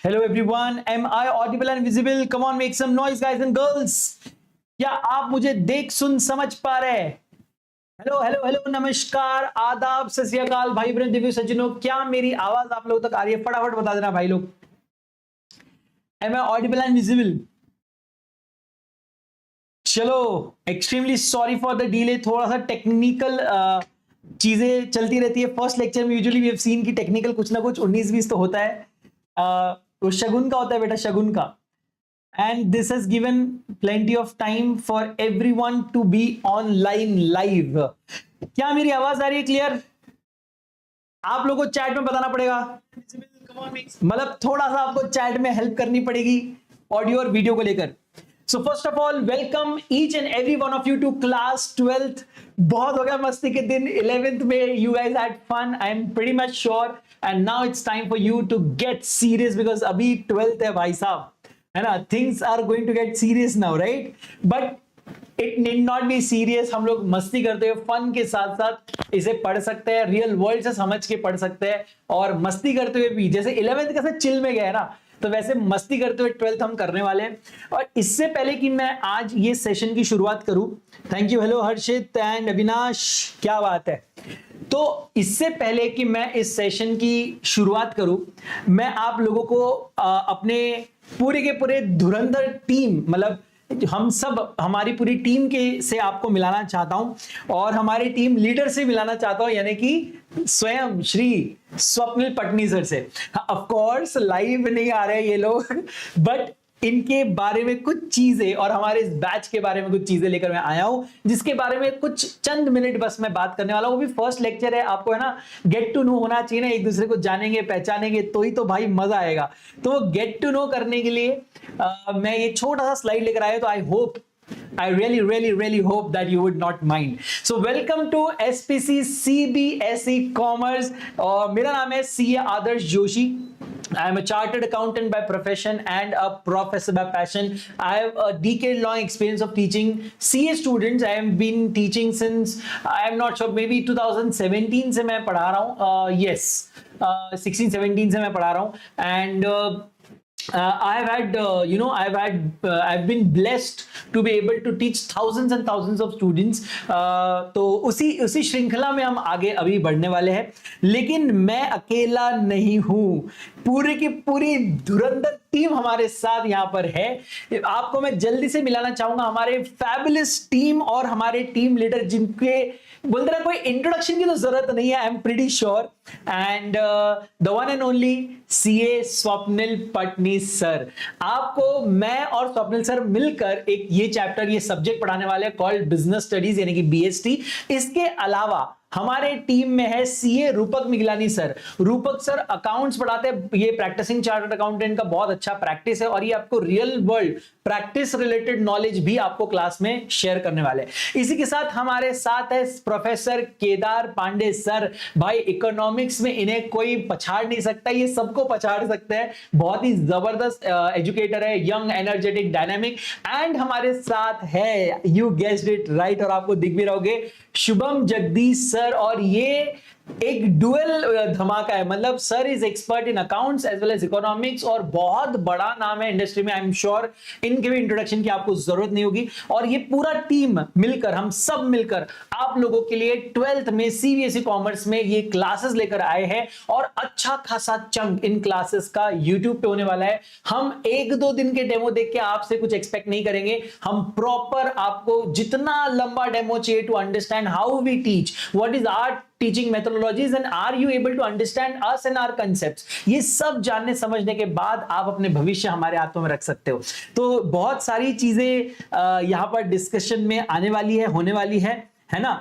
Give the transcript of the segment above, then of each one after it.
Hello everyone, am I audible and visible? Come on, make some noise guys and girls. क्या आप मुझे देख सुन समझ पा रहे हैं? हेलो हेलो हेलो, नमस्कार, आदाब, सत श्री अकाल भाई बहन दिव्य सज्जनों, क्या मेरी आवाज आप लोगों तक आ रही है? फटाफट बता देना भाई लोग। Am I audible and visible? चलो, extremely sorry for the delay, थोड़ा सा टेक्निकल चीजें चलती रहती है। फर्स्ट लेक्चर में यूजुअली वी हैव सीन की टेक्निकल कुछ ना कुछ 19-20 तो होता है। तो शगुन का होता है बेटा, शगुन का। And this has given plenty of time for everyone to be online live. क्या मेरी आवाज आ रही है क्लियर? आप लोगों को चैट में बताना पड़ेगा, मतलब थोड़ा सा आपको चैट में हेल्प करनी पड़ेगी ऑडियो और वीडियो को लेकर। So first of all, welcome each and every one of you to class 12th. बहुत हो गया मस्ती के दिन। 11th में you guys had fun. I'm pretty much sure. And now it's time for you to get serious because अभी 12th है भाई साहब, है ना? Things are going to get serious now, right? But it need not be serious. हम लोग मस्ती करते हुए फन के साथ साथ इसे पढ़ सकते हैं, रियल वर्ल्ड से समझ के पढ़ सकते हैं और मस्ती करते हुए भी। जैसे 11th कैसे चिल में गया ना, तो वैसे मस्ती करते हुए 12th हम करने वाले हैं। और इससे पहले कि मैं आज ये सेशन की शुरुआत करूं, thank you, hello Harshit and Avinash, क्या बात है। तो इससे पहले कि मैं इस सेशन की शुरुआत करूं, मैं आप लोगों को अपने पूरे के पूरे धुरंधर टीम, मतलब हम सब, हमारी पूरी टीम के से आपको मिलाना चाहता हूं और हमारी टीम लीडर से मिलाना चाहता हूं, यानी कि स्वयं श्री स्वप्निल पटनी सर से। ऑफ कोर्स लाइव नहीं आ रहे ये लोग, बट इनके बारे में कुछ चीजें और हमारे इस बैच के बारे में कुछ चीजें लेकर मैं आया हूं, जिसके बारे में कुछ चंद मिनट बस मैं बात करने वाला हूं। वो भी फर्स्ट लेक्चर है, आपको है ना गेट टू नो होना चाहिए ना, एक दूसरे को जानेंगे पहचानेंगे तो ही तो भाई मजा आएगा। तो वो गेट टू नो करने के लिए मैं ये छोटा सा स्लाइड लेकर आया, तो I hope, I really hope that you would not mind. So welcome to SPC CBSE Commerce और मेरा नाम है CA Adarsh Joshi. I am a chartered accountant by profession and a professor by passion. I have a decade-long experience of teaching CA students. I have been teaching since, I am not sure, maybe 2017 से मैं पढ़ा रहा हूँ। Yes, 16-17 से मैं पढ़ा रहा हूँ and I've had, I've been blessed to be able to teach thousands and thousands of students. तो उसी श्रृंखला में हम आगे अभी बढ़ने वाले हैं, लेकिन मैं अकेला नहीं हूं, पूरी की पूरी धुरंधर टीम हमारे साथ यहां पर है। आपको मैं जल्दी से मिलाना चाहूंगा हमारे फैबुलस टीम और हमारे टीम लीडर, जिनके बोलते ना कोई इंट्रोडक्शन की तो जरूरत नहीं है, I am pretty sure. And the one and only CA Swapnil Patni sir. आपको मैं और स्वप्निल सर मिलकर एक ये चैप्टर, ये सब्जेक्ट पढ़ाने वाले हैं कॉल्ड बिजनेस स्टडीज, यानी कि बीएसटी। इसके अलावा हमारे टीम में है सीए रूपक मिगलानी सर। रूपक सर अकाउंट्स पढ़ाते हैं, ये प्रैक्टिसिंग चार्टर्ड अकाउंटेंट का बहुत अच्छा प्रैक्टिस है और ये आपको real world practice related knowledge भी आपको क्लास में शेयर करने वाले। इसी के साथ हमारे साथ है प्रोफेसर केदार पांडे सर। भाई इकोनॉमिक्स में इन्हें कोई पछाड़ नहीं सकता, ये सबको पछाड़ सकते हैं, बहुत ही जबरदस्त एजुकेटर है, यंग, एनर्जेटिक, डायनामिक। एंड हमारे साथ है, यू गेस्ड इट राइट, और आपको दिख भी रहोगे, शुभम जगदीश सर। और ये एक डुअल धमाका है, मतलब sir is expert in accounts as well as economics और बहुत बड़ा नाम है इंडस्ट्री में। आई एम श्योर इनके भी इंट्रोडक्शन की आपको जरूरत नहीं होगी। और ये पूरा टीम मिलकर, हम सब मिलकर आप लोगों के लिए 12th में सीबीएसई कॉमर्स में ये क्लासेस लेकर आए हैं और अच्छा खासा चंक इन क्लासेस का यूट्यूब पे होने वाला है। हम 1-2 दिन के डेमो देख के आपसे कुछ एक्सपेक्ट नहीं करेंगे, हम प्रॉपर आपको जितना लंबा डेमो चाहिए to understand how we teach, what is our teaching methodologies and are you able to understand us and our concepts, ये सब जानने समझने के बाद आप अपने भविष्य हमारे हाथों में रख सकते हो। तो बहुत सारी चीजें यहां पर डिस्कशन में आने वाली है, होने वाली है ना।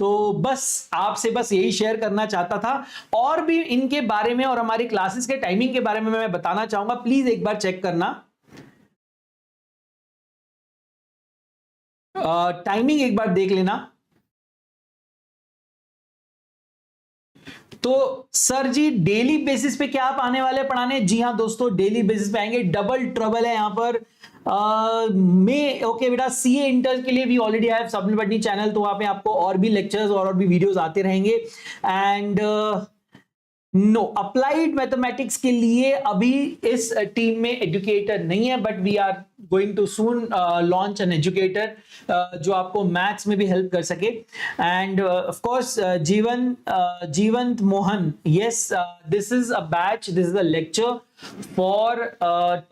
तो बस आपसे बस यही शेयर करना चाहता था, और भी इनके बारे में और हमारी क्लासेस के टाइमिंग के बारे में मैं बताना चाहूंगा। प्लीज एक बार चेक करना, टाइमिंग एक बार देख लेना। तो सर जी डेली बेसिस पे क्या आप आने वाले पढ़ाने? जी हाँ दोस्तों, डेली बेसिस पे आएंगे। डबल ट्रबल है यहाँ पर। ओके बेटा, सीए इंटर के लिए भी already have Swapnil Patni channel, तो वहां पे आपको और भी लेक्चर्स और भी वीडियोस आते रहेंगे। एंड नो, अप्लाइड मैथमेटिक्स के लिए अभी इस टीम में एजुकेटर नहीं है, but we are going to soon launch an educator जो आपको मैथ्स में भी हेल्प कर सके. एंड ऑफ कोर्स जीवंत Mohan, yes, this is a batch, this is a lecture for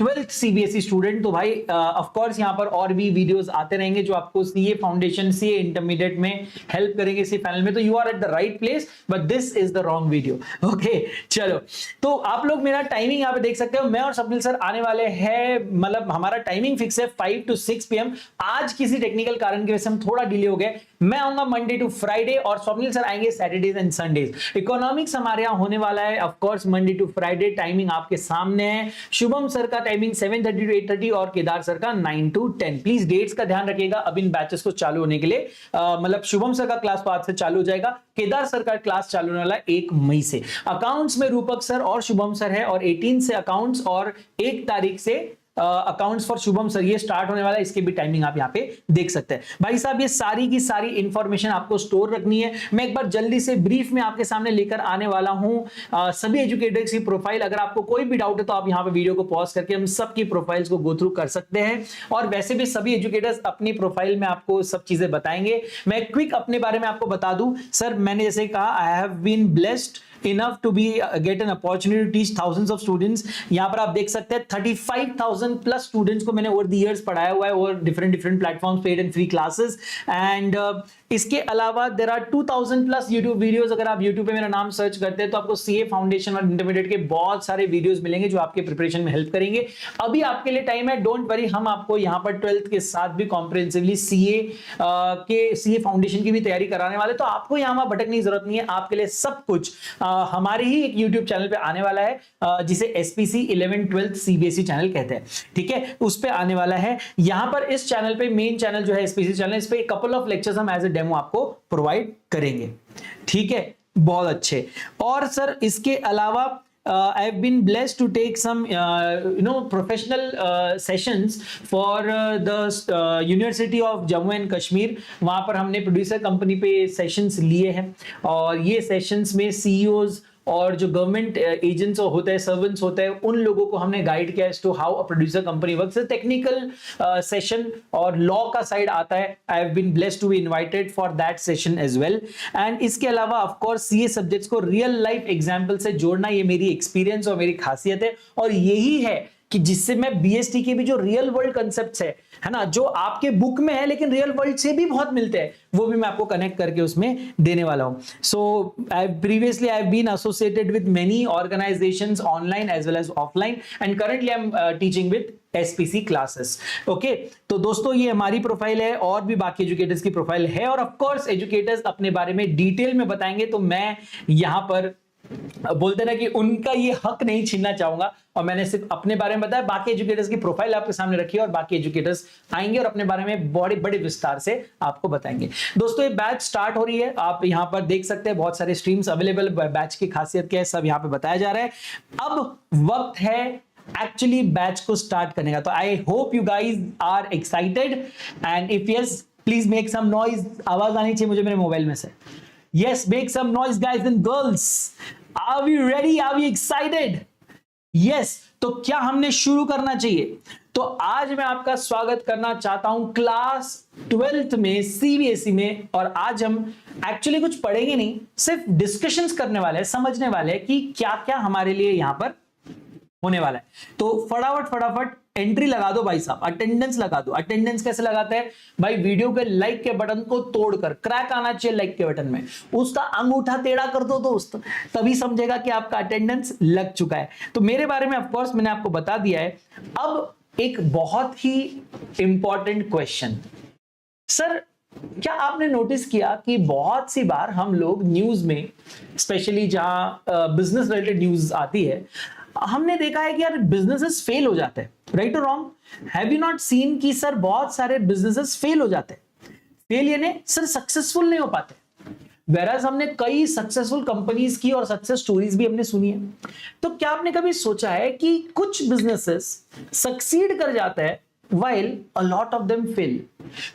12th CBSE student. तो भाई ऑफ कोर्स यहाँ पर और भी वीडियोस आते रहेंगे जो आपको सीए फाउंडेशन, सीए इंटरमीडिएट में हेल्प करेंगे इसी पैनल में. तो you are at the right place, but this is the wrong video. Okay, चलो. तो आप लोग मेरा टाइमिंग यहाँ पे देख सकते हो. मैं और स्वप्निल सर आने वाले हैं, मतलब हमारा टाइमिंग फिक्स है 5 to 6 PM. आज किसी टेक्निकल कारण की वजह से हम थोड़ा डिले हो गए. मैं आऊंगा मंडे टू फ्राइडे और स्वप्निल सर आएंगे सैटरडेज एंड संडेज. इकोनॉमिक्स हमारे यहाँ होने वाला है of course Monday to Friday. Timing आपके सामने है. शुभम सर का टाइमिंग 7:30 to 8:30 और केदार सर का 9 to 10. प्लीज डेट्स का ध्यान रखिएगा अब इन बैचेस को चालू होने के लिए. मतलब शुभम सर का क्लास 5 से चालू हो जाएगा. केदार सर का क्लास चालू होने वाला है 1 मई से. अकाउंट्स में रूपक सर और शुभम सर है और 18 से अकाउंट्स और 1 तारीख से अकाउंट्स फॉर शुभम सर ये स्टार्ट होने वाला है. इसके भी टाइमिंग आप यहाँ पे देख सकते हैं. भाई साहब ये सारी की सारी इंफॉर्मेशन आपको स्टोर रखनी है. मैं एक बार जल्दी से ब्रीफ में आपके सामने लेकर आने वाला हूं सभी एजुकेटर्स की प्रोफाइल. अगर आपको कोई भी डाउट है तो आप यहाँ पे वीडियो को पॉज करके हम सबकी प्रोफाइल्स को गो थ्रू कर सकते हैं. और वैसे भी सभी एजुकेटर्स अपनी प्रोफाइल में आपको सब चीजें बताएंगे. मैं क्विक अपने बारे में आपको बता दूं. सर मैंने जैसे कहा I have been blessed enough to be get an opportunity to teach thousands of students. यहां पर आप देख सकते हैं 35,000 प्लस स्टूडेंट्स को मैंने ओवर द इयर्स पढ़ाया हुआ है और different platforms paid and free classes. And इसके अलावा there are 2000 plus YouTube videos. अगर आप यूट्यूब पे मेरा नाम सर्च करते हैं तो आपको सीए फाउंडेशन और इंटरमीडिएट के बहुत सारे वीडियोस मिलेंगे जो आपके प्रिपरेशन में हेल्प करेंगे. अभी आपके लिए टाइम है, डोंट वरी. हम आपको यहां पर 12th के साथ भी कॉम्प्रिहेंसिवली सीए फाउंडेशन की भी तैयारी कराने वाले. तो आपको यहां भटकने की जरूरत नहीं है. आपके लिए सब कुछ हमारे ही एक YouTube चैनल पे आने वाला है जिसे SPC 11th 12th CBSE channel कहते हैं. ठीक है, उस पे आने वाला है. यहां पर इस चैनल पे मेन चैनल जो है SPC चैनल, इस पे कपल ऑफ लेक्चर्स हम एज ए डेमो आपको प्रोवाइड करेंगे. ठीक है, बहुत अच्छे. और सर इसके अलावा I have been blessed to take some professional sessions for the University of Jammu and Kashmir. वहां पर हमने प्रोड्यूसर कंपनी पे सेशंस लिए हैं और ये सेशंस में CEOs और जो गवर्नमेंट एजेंट्स होते हैं, सर्वेंट्स होते हैं, उन लोगों को हमने गाइड किया as to how a producer company works. Technical session और लॉ का साइड आता है. I have been blessed to be invited for that session as well. And इसके अलावा ऑफ कोर्स सीए सब्जेक्ट्स को रियल लाइफ एग्जांपल से जोड़ना ये मेरी एक्सपीरियंस और मेरी खासियत है. और यही है कि जिससे मैं बीएसटी के भी जो रियल वर्ल्ड कंसेप्ट्स है ना, जो आपके बुक में है लेकिन रियल वर्ल्ड से भी बहुत मिलते हैं, वो भी मैं आपको कनेक्ट करके उसमें देने वाला हूं. So previously I have been associated with many organisations online as well as offline and currently I am teaching with SPC classes. Okay, तो दोस्तों ये हमारी प्रोफाइल है और भी बाकी एजुकेटर्स की प्रोफाइल है. और ऑफ कोर्स एजुकेटर्स अपने बारे में डिटेल में बताएंगे, तो मैं यहां पर बोलते ना कि उनका ये हक नहीं छीनना चाहूंगा. और मैंने सिर्फ अपने बारे में बताया, बाकी एजुकेटर्स की प्रोफाइल आपके सामने रखी है और बाकी एजुकेटर्स आएंगे और अपने बारे में बड़े बड़े विस्तार से आपको बताएंगे. दोस्तों ये बैच स्टार्ट हो रही है. आप यहां पर देख सकते हैं बहुत सारे स्ट्रीम्स अवेलेबल. बैच की खासियत क्या है सब यहां पे बताया जा रहा है. अब वक्त है एक्चुअली बैच को स्टार्ट करने का. तो I hope you guys are excited and if yes please make some noise. आवाज आनी चाहिए मुझे मेरे मोबाइल में से. Yes, make some noise guys and girls. Are we ready? Are we excited? Yes. तो क्या हमने शुरू करना चाहिए? तो आज मैं आपका स्वागत करना चाहता हूं क्लास 12th में सीबीएसई में. और आज हम एक्चुअली कुछ पढ़ेंगे नहीं, सिर्फ डिस्कशंस करने वाले हैं, समझने वाले हैं कि क्या क्या हमारे लिए यहां पर होने वाला है. तो फटाफट एंट्री लगा दो भाई साहब, अटेंडेंस लगा दो. अटेंडेंस कैसे लगाते हैं भाई? वीडियो के लाइक के बटन को तोड़कर क्रैक आना चाहिए लाइक के बटन में, उसका अंगूठा टेढ़ा कर दो दोस्त, तभी समझेगा कि आपका अटेंडेंस लग चुका है. तो मेरे बारे में ऑफ कोर्स मैंने आपको बता दिया है. अब एक बहुत ही इंपॉर्टेंट क्वेश्चन. सर क्या आपने नोटिस किया कि बहुत सी बार हम लोग न्यूज में, स्पेशली जहां बिजनेस रिलेटेड न्यूज आती है, हमने देखा है कि यार बिजनेसेस फेल हो जाते हैं. राइट और wrong? Have you not seen कि सर बहुत सारे बिजनेसेस फेल हो जाते हैं? फेल यानी सर सक्सेसफुल नहीं हो पाते. वेराज हमने कई सक्सेसफुल कंपनीज की और सक्सेस स्टोरीज भी हमने सुनी है. तो क्या आपने कभी सोचा है कि कुछ बिजनेसेस सक्सीड कर जाता है while a lot of them fail?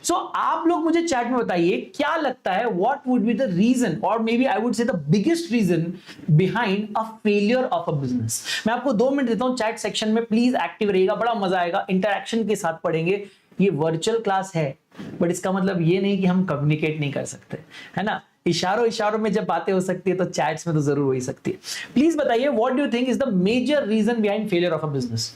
सो आप लोग मुझे चैट में बताइए क्या लगता है, what would be the reason, और maybe I would say the biggest reason behind a failure of a business. मैं आपको 2 मिनट देता हूं चैट सेक्शन में, प्लीज एक्टिव रहिएगा, बड़ा मजा आएगा, इंटरैक्शन के साथ पढ़ेंगे। ये वर्चुअल क्लास है, बट इसका मतलब ये नहीं कि हम कम्युनिकेट नहीं कर सकते, है ना। इशारों में जब बातें हो सकती है तो चैट्स में तो जरूर हो ही सकती है। प्लीज बताइए what do you think is the major reason behind failure of a business.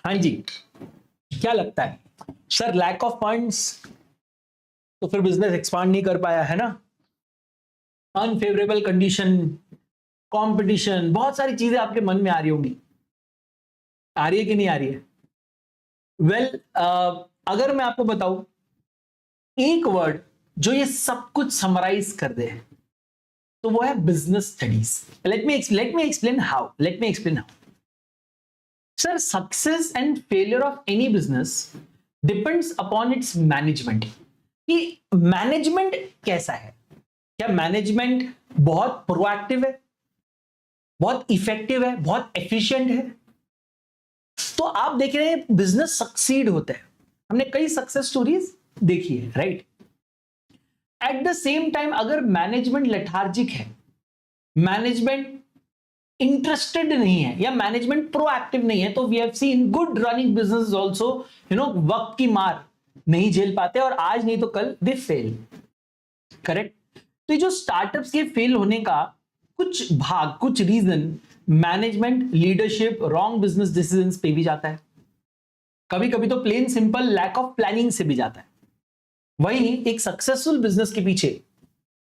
हाँ जी, क्या लगता है सर? लैक ऑफ फंड्स, तो फिर बिजनेस एक्सपांड नहीं कर पाया, है ना। अनफेवरेबल कंडीशन, कंपटीशन, बहुत सारी चीजें आपके मन में आ रही होंगी। आ रही है कि नहीं आ रही है? वेल, अगर मैं आपको बताऊं एक वर्ड जो ये सब कुछ समराइज कर दे, तो वो है business studies. Let me explain how. Sir, success and failure of any business depends upon its management. कि मैनेजमेंट कैसा है, क्या मैनेजमेंट बहुत प्रोएक्टिव है, बहुत इफेक्टिव है, बहुत एफिशिएंट है, तो आप देख रहे हैं बिजनेस सक्सीड होता है। हमने कई सक्सेस स्टोरीज देखी है, right. At the same time अगर मैनेजमेंट लेथार्जिक है, मैनेजमेंट इंटरेस्टेड नहीं है, या मैनेजमेंट प्रोएक्टिव नहीं है, तो we have seen good running business also वक्त की मार नहीं झेल पाते, और आज नहीं तो कल दे फेल। करेक्ट। तो ये जो स्टार्टअप्स के फेल होने का कुछ भाग, कुछ reason management, leadership, wrong business decisions पे भी जाता है। कभी कभी तो plain simple lack of planning से भी जाता है। वही एक सक्सेसफुल बिजनेस के पीछे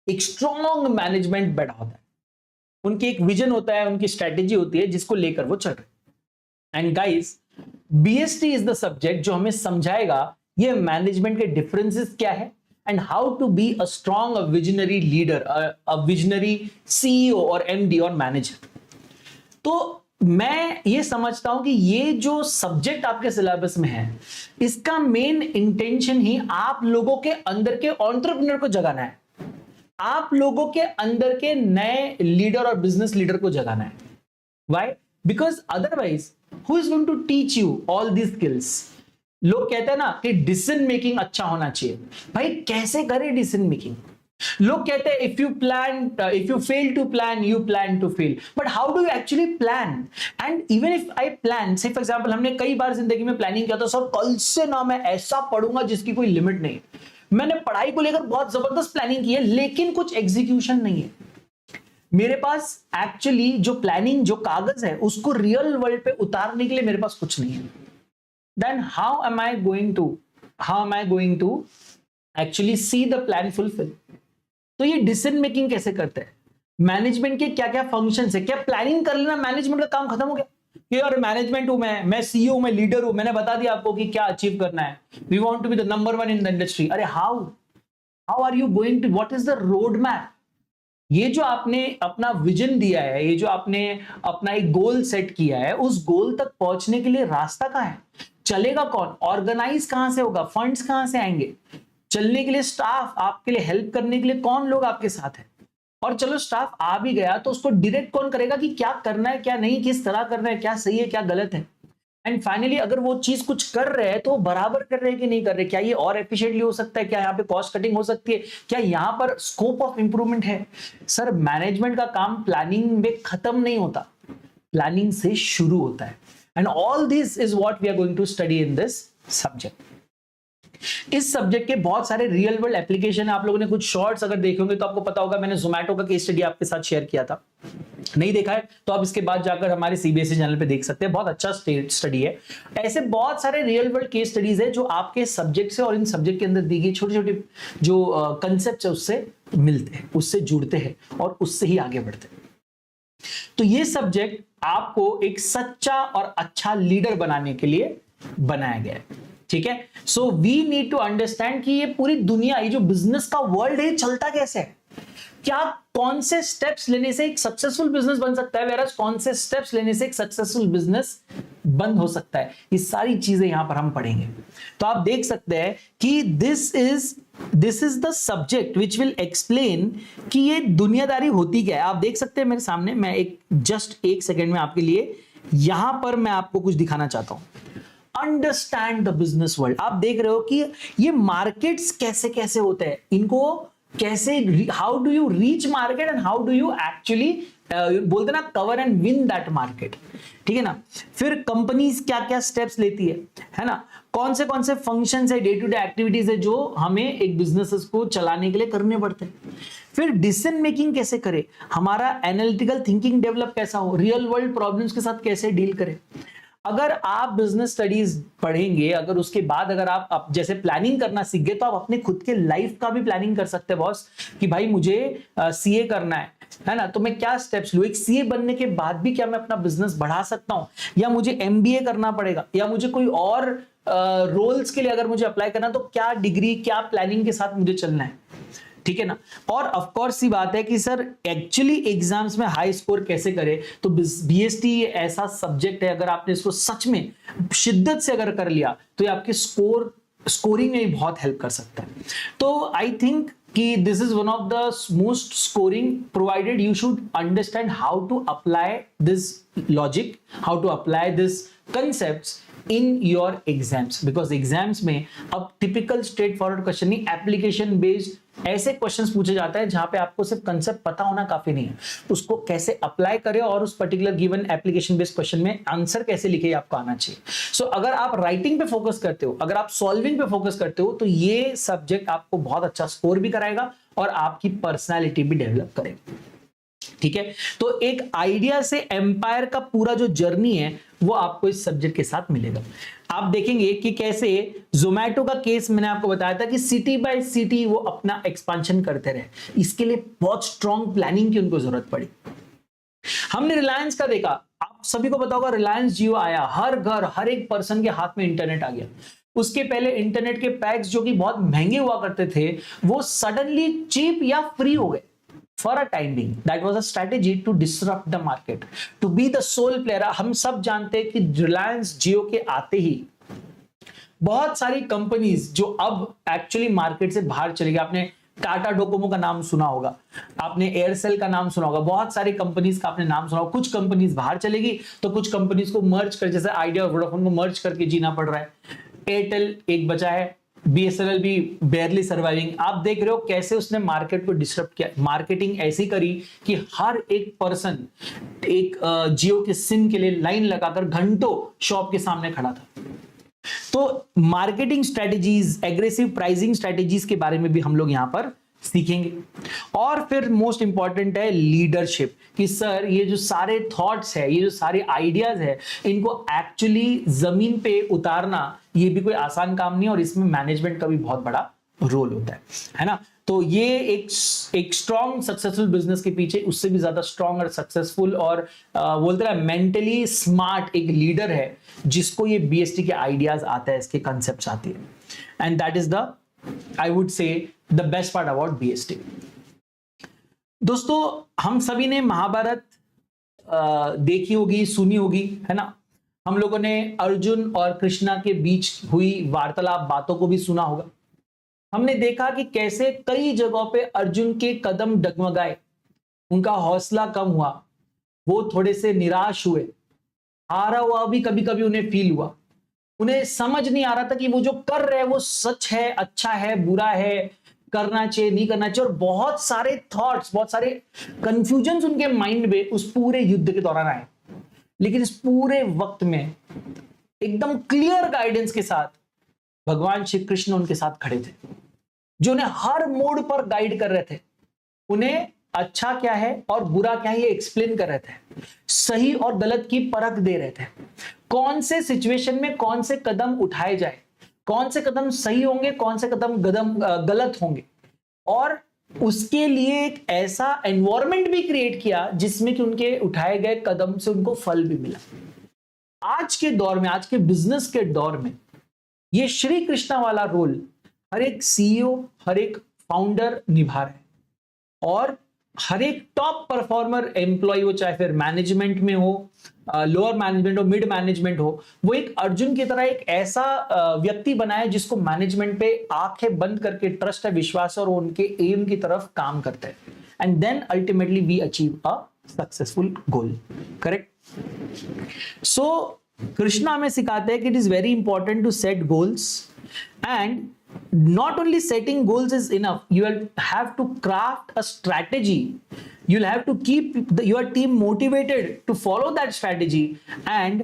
एक स्ट्रॉन्ग मैनेजमेंट बैठा होता है, उनकी एक विजन होता है, उनकी स्ट्रेटेजी होती है जिसको लेकर वो चल रहे। And guys, BST is the subject जो हमें समझाएगा ये मैनेजमेंट के डिफरेंसेस क्या है, and how to be a strong, a visionary leader, a visionary CEO और एमडी और मैनेजर। तो मैं ये समझता हूं कि ये जो सब्जेक्ट आपके सिलेबस में है, इसका मेन इंटेंशन ही आप लोगों के अंदर के एंटरप्रेन्योर को जगाना है, आप लोगों के अंदर के नए लीडर और बिजनेस लीडर को जगाना है। Why? Because otherwise who is going to teach you all these skills? लोग कहते हैं ना कि डिसीजन मेकिंग अच्छा होना चाहिए। भाई कैसे करें डिसीजन मेकिंग? लोग कहते हैं if you fail to plan you plan to fail, but how do you actually plan? And even if I plan, say for example हमने कई बार जिंदगी में प्लानिंग किया था, सर कल से ना मैं ऐसा पढ़ूंगा जिसकी कोई लिमिट नहीं। मैंने पढ़ाई को लेकर बहुत जबरदस्त प्लानिंग की है, लेकिन कुछ एग्जीक्यूशन नहीं है मेरे पास। एक्चुअली जो प्लानिंग, जो कागज है, उसको रियल वर्ल्ड पे उतारने के लिए मेरे पास कुछ नहीं है। Then how am I going to actually see the plan fulfil? तो ये डिसीजन मेकिंग कैसे करते हैं? मैनेजमेंट के क्या क्या फंक्शंस है? क्या प्लानिंग कर लेना मैनेजमेंट का काम खत्म हो गया? कि यार मैनेजमेंट हूं, मैं सीईओ, मैं लीडर हूं, मैंने बता दिया आपको कि क्या अचीव करना है, we want to be the number 1 in the industry. अरे how are you going to, what is the road map? ये जो आपने अपना विजन दिया है, ये जो आपने अपना एक गोल सेट किया है, उस गोल तक पहुंचने के लिए रास्ता कहां है? चलेगा कौन? ऑर्गेनाइज कहां से होगा? फंड्स कहां से आएंगे? चलने के लिए स्टाफ, आपके लिए हेल्प करने के लिए कौन लोग आपके साथ है? और चलो स्टाफ आ भी गया तो उसको डायरेक्ट कौन करेगा कि क्या करना है, क्या नहीं, किस तरह करना है, क्या सही है, क्या गलत है? एंड फाइनली अगर वो चीज कुछ कर रहे हैं तो बराबर कर रहे हैं कि नहीं कर रहे? क्या ये और एफिशिएंटली हो सकता है? क्या यहाँ पे कॉस्ट कटिंग हो सकती है? क्या यहाँ पर स्कोप ऑफ इंप्रूवमेंट है? सर, मैनेजमेंट का काम प्लानिंग में खत्म नहीं होता, प्लानिंग से शुरू होता है। And all this is what we are going to study in this subject. इस सब्जेक्ट के बहुत सारे रियल वर्ल्ड एप्लीकेशन है। आप लोगों ने कुछ शॉर्ट्स अगर देखे होंगे तो आपको पता होगा, मैंने जोमैटो का केस स्टडी आपके साथ शेयर किया था। नहीं देखा है तो आप इसके बाद जाकर हमारे सीबीएसई चैनल पे देख सकते हैं, बहुत अच्छा स्टडी है। ऐसे बहुत सारे रियल वर्ल्ड केस स्टडीज है जो आपके सब्जेक्ट से और इन सब्जेक्ट के अंदर दी गई छोटे छोटे जो कंसेप्ट है उससे मिलते हैं, उससे जुड़ते हैं और उससे ही आगे बढ़ते हैं। तो ये सब्जेक्ट आपको एक सच्चा और अच्छा लीडर बनाने के लिए बनाया गया है। ठीक है, so we need to understand कि ये पूरी दुनिया, ये जो बिजनेस का वर्ल्ड है, चलता कैसे है। क्या कौन से स्टेप्स लेने से एक सक्सेसफुल बिजनेस बन सकता है, वेराज कौन से स्टेप्स लेने से एक सक्सेसफुल बिजनेस बंद हो सकता है, ये सारी चीजें यहां पर हम पढ़ेंगे। तो आप देख सकते हैं कि this is the subject which will explain कि ये दुनियादारी होती क्या है। आप देख सकते हैं मेरे सामने, मैं जस्ट एक सेकेंड में आपके लिए यहां पर मैं आपको कुछ दिखाना चाहता हूं। Understand the business world. आप देख रहे हो कि ये मार्केट्स कैसे कैसे होते हैं, इनको कैसे, how do you reach market and how do you actually बोलते ना cover and win that market, ठीक है ना। फिर कंपनीज क्या क्या स्टेप्स लेती है ना, कौन से फंक्शंस है, डे टू डे एक्टिविटीज है जो हमें एक बिजनेस को चलाने के लिए करने पड़ते हैं। फिर डिसीजन मेकिंग कैसे करें, हमारा एनालिटिकल थिंकिंग डेवलप कैसा हो, रियल वर्ल्ड प्रॉब्लम्स के साथ कैसे डील करें। अगर आप बिजनेस स्टडीज पढ़ेंगे, अगर उसके बाद अगर आप जैसे प्लानिंग करना सीख गए, तो आप अपने खुद के लाइफ का भी प्लानिंग कर सकते हैं बॉस, कि भाई मुझे सीए करना है ना, तो मैं क्या स्टेप्स लूं, एक सीए बनने के बाद भी क्या मैं अपना बिजनेस बढ़ा सकता हूं, या मुझे एमबीए करना पड़ेगा, या मुझे कोई और रोल्स के लिए अगर मुझे अप्लाई करना, तो क्या डिग्री, क्या प्लानिंग के साथ मुझे चलना है, ठीक है ना। और ऑफ कोर्स ही बात है कि सर एक्चुअली एग्जाम्स में हाई स्कोर कैसे करें, तो बीएसटी ऐसा सब्जेक्ट है, अगर आपने इसको सच में शिद्दत से अगर कर लिया, तो ये आपके स्कोरिंग में भी बहुत हेल्प कर सकता है। तो आई थिंक कि this is one of the most scoring, provided you should understand how to apply this logic, how to apply this concepts in your exams, because exams में अब टिपिकल स्ट्रेट फॉरवर्ड क्वेश्चन नहीं, application based ऐसे questions पूछे जाते हैं जहां पे आपको सिर्फ कंसेप्ट पता होना काफी नहीं है, उसको कैसे अप्लाई करें और उस particular given application based question में आंसर कैसे लिखे आपको आना चाहिए। सो अगर आप राइटिंग पे फोकस करते हो, अगर आप सॉल्विंग पे फोकस करते हो, तो ये सब्जेक्ट आपको बहुत अच्छा स्कोर भी कराएगा और आपकी पर्सनैलिटी भी डेवलप करेगा, ठीक है। तो एक आइडिया से एम्पायर का पूरा जो जर्नी है वो आपको इस सब्जेक्ट के साथ मिलेगा। आप देखेंगे कि कैसे जोमैटो का केस मैंने आपको बताया था कि सिटी बाय सिटी वो अपना एक्सपांशन करते रहे, इसके लिए बहुत स्ट्रॉन्ग प्लानिंग की उनको जरूरत पड़ी। हमने रिलायंस का देखा, आप सभी को पता होगा, रिलायंस जियो आया, हर घर हर एक पर्सन के हाथ में इंटरनेट आ गया। उसके पहले इंटरनेट के पैक्स जो कि बहुत महंगे हुआ करते थे, वो सडनली चीप या फ्री हो गए for a time being. That was a strategy to disrupt the market, to be the sole player. हम सब जानते हैं कि रिलायंस जियो के आते ही बहुत सारी कंपनीज जो अब एक्चुअली मार्केट से बाहर चली गई, आपने टाटा डोकोमो का नाम सुना होगा, आपने एयरसेल का नाम सुना होगा, बहुत सारी कंपनीज का आपने नाम सुना होगा। कुछ कंपनीज बाहर चलेगी तो कुछ कंपनीज को मर्ज कर, जैसे आइडिया और वोडाफोन को मर्ज करके जीना पड़ रहा है। एयरटेल एक बचा है, बीएसएनएल भी बेयरली सर्वाइविंग। आप देख रहे हो कैसे उसने मार्केट को डिस्टर्ब किया, मार्केटिंग ऐसी करी कि हर एक पर्सन एक जियो के सिम के लिए लाइन लगाकर घंटों शॉप के सामने खड़ा था। तो marketing strategies, aggressive pricing strategies के बारे में भी हम लोग यहां पर सीखेंगे। और फिर मोस्ट इंपॉर्टेंट है लीडरशिप, कि सर ये जो सारे थॉट्स है, ये जो सारे आइडियाज है, इनको एक्चुअली जमीन पे उतारना ये भी कोई आसान काम नहीं, और इसमें मैनेजमेंट का भी बहुत बड़ा रोल होता है ना। तो ये एक स्ट्रॉन्ग सक्सेसफुल बिजनेस के पीछे उससे भी ज्यादा स्ट्रॉन्ग और सक्सेसफुल और बोलते हैं मेंटली स्मार्ट एक लीडर है, जिसको ये बीएसटी के आइडियाज आता है, इसके कंसेप्ट आती है। And that is the, I would say, the best part about BST. दोस्तों, हम सभी ने महाभारत देखी होगी, सुनी होगी, है ना। हम लोगों ने अर्जुन और कृष्णा के बीच हुई वार्तालाप बातों को भी सुना होगा। हमने देखा कि कैसे कई जगहों पे अर्जुन के कदम डगमगाए, उनका हौसला कम हुआ, वो थोड़े से निराश हुए, हारा हुआ भी कभी कभी उन्हें फील हुआ, उन्हें समझ नहीं आ रहा था कि वो जो कर रहे हैं वो सच है, अच्छा है, बुरा है, करना चाहिए, नहीं करना चाहिए, और बहुत सारे थॉट्स, बहुत सारे कंफ्यूजन उनके माइंड में उस पूरे युद्ध के दौरान आए। लेकिन इस पूरे वक्त में एकदम क्लियर गाइडेंस के साथ भगवान श्री कृष्ण उनके साथ खड़े थे, जो उन्हें हर मोड़ पर गाइड कर रहे थे, उन्हें अच्छा क्या है और बुरा क्या है ये एक्सप्लेन कर रहे थे, सही और गलत की परख दे रहे थे, कौन से सिचुएशन में कौन से कदम उठाए जाए, कौन से कदम सही होंगे, कौन से कदम गलत होंगे, और उसके लिए एक ऐसा एनवायरनमेंट भी क्रिएट किया जिसमें कि उनके उठाए गए कदम से उनको फल भी मिला। आज के दौर में, आज के बिजनेस के दौर में, ये श्री कृष्णा वाला रोल हर एक सीईओ, हर एक फाउंडर निभा रहे हैं, और हर एक टॉप परफॉर्मर एम्प्लॉय हो, चाहे फिर मैनेजमेंट में हो, लोअर मैनेजमेंट हो, मिड मैनेजमेंट हो, वो एक अर्जुन की तरह एक ऐसा व्यक्ति बना है जिसको मैनेजमेंट पे आंखें बंद करके ट्रस्ट है, विश्वास है और उनके एम की तरफ काम करते हैं, and then ultimately we achieve a successful goal. Correct. So Krishna हमें सिखाते हैं कि it is very important to set goals, and not only setting goals is enough, you will have to craft a strategy, you'll have to keep your team motivated to follow that strategy, and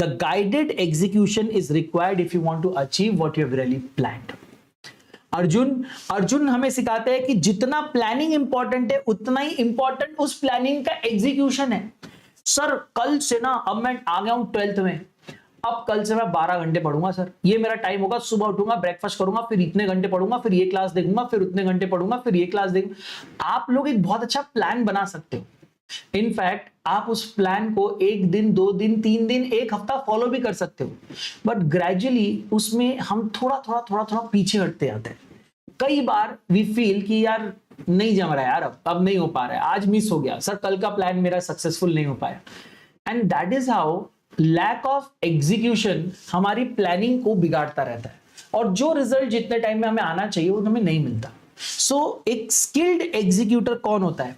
the guided execution is required if you want to achieve what you have really planned। Arjun हमें सिखाते हैं कि जितना planning important है उतना ही important उस planning का execution है। सर कल से ना, अब मैं आ गया हूं 12th में, अब कल से मैं 12 घंटे पढ़ूंगा सर, ये मेरा टाइम होगा, सुबह उठूंगा, ब्रेकफास्ट करूंगा, फिर इतने घंटे पढ़ूंगा, फिर ये क्लास देखूंगा, फिर उतने घंटे पढ़ूंगा, फिर ये क्लास देखूंगा। आप लोग एक बहुत अच्छा प्लान बना सकते हो। इनफैक्ट आप उस प्लान को 1 दिन, 2 दिन, 3 दिन, 1 हफ्ता फॉलो भी कर सकते हो, बट ग्रेजुअली उसमें हम थोड़ा पीछे हटते जाते हैं। कई बार वी फील कि यार नहीं जम रहा है यार, अब नहीं हो पा रहा है, आज मिस हो गया सर, कल का प्लान मेरा सक्सेसफुल नहीं हो पाया, and that is how lack of execution हमारी प्लानिंग को बिगाड़ता रहता है, और जो रिजल्ट जितने टाइम में हमें आना चाहिए वो हमें नहीं मिलता। सो एक स्किल्ड एग्जीक्यूटर कौन होता है?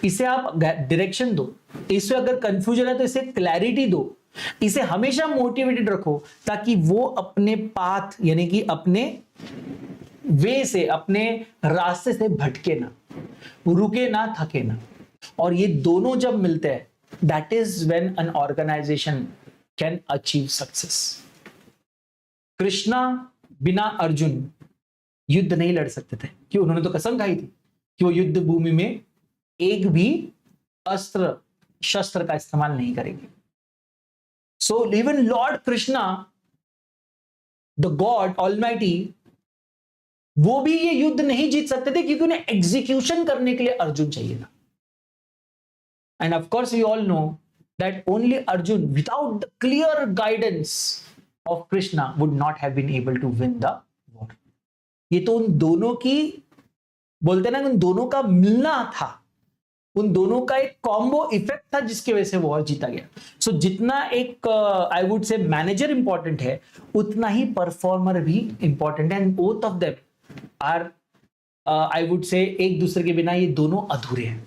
इसे आप डायरेक्शन दो, इसे अगर कंफ्यूजन है तो इसे क्लैरिटी दो, इसे हमेशा मोटिवेटेड रखो ताकि वो अपने पाथ यानी कि अपने वे से, अपने रास्ते से भटके ना, रुके ना, थके ना। और ये दोनों जब मिलते हैं, that is when an organization can achieve success। Krishna बिना अर्जुन युद्ध नहीं लड़ सकते थे, कि उन्होंने तो कसम खाई थी कि वो युद्ध भूमि में एक भी अस्त्र शस्त्र का इस्तेमाल नहीं करेंगे। So even Lord Krishna the God almighty, वो भी ये युद्ध नहीं जीत सकते थे क्योंकि उन्हें एग्जीक्यूशन करने के लिए अर्जुन चाहिए था। And of course, we all know that only Arjun, without the clear guidance of Krishna, would not have been able to win the war। ये तो उन दोनों की, बोलते ना, उन दोनों का मिलना था, उन दोनों का एक कॉम्बो इफेक्ट था जिसकी वजह से वॉर जीता गया। सो जितना एक आई वुड से मैनेजर इंपॉर्टेंट है, उतना ही परफॉर्मर भी इंपॉर्टेंट है, and both of them are I would से एक दूसरे के बिना ये दोनों अधूरे हैं।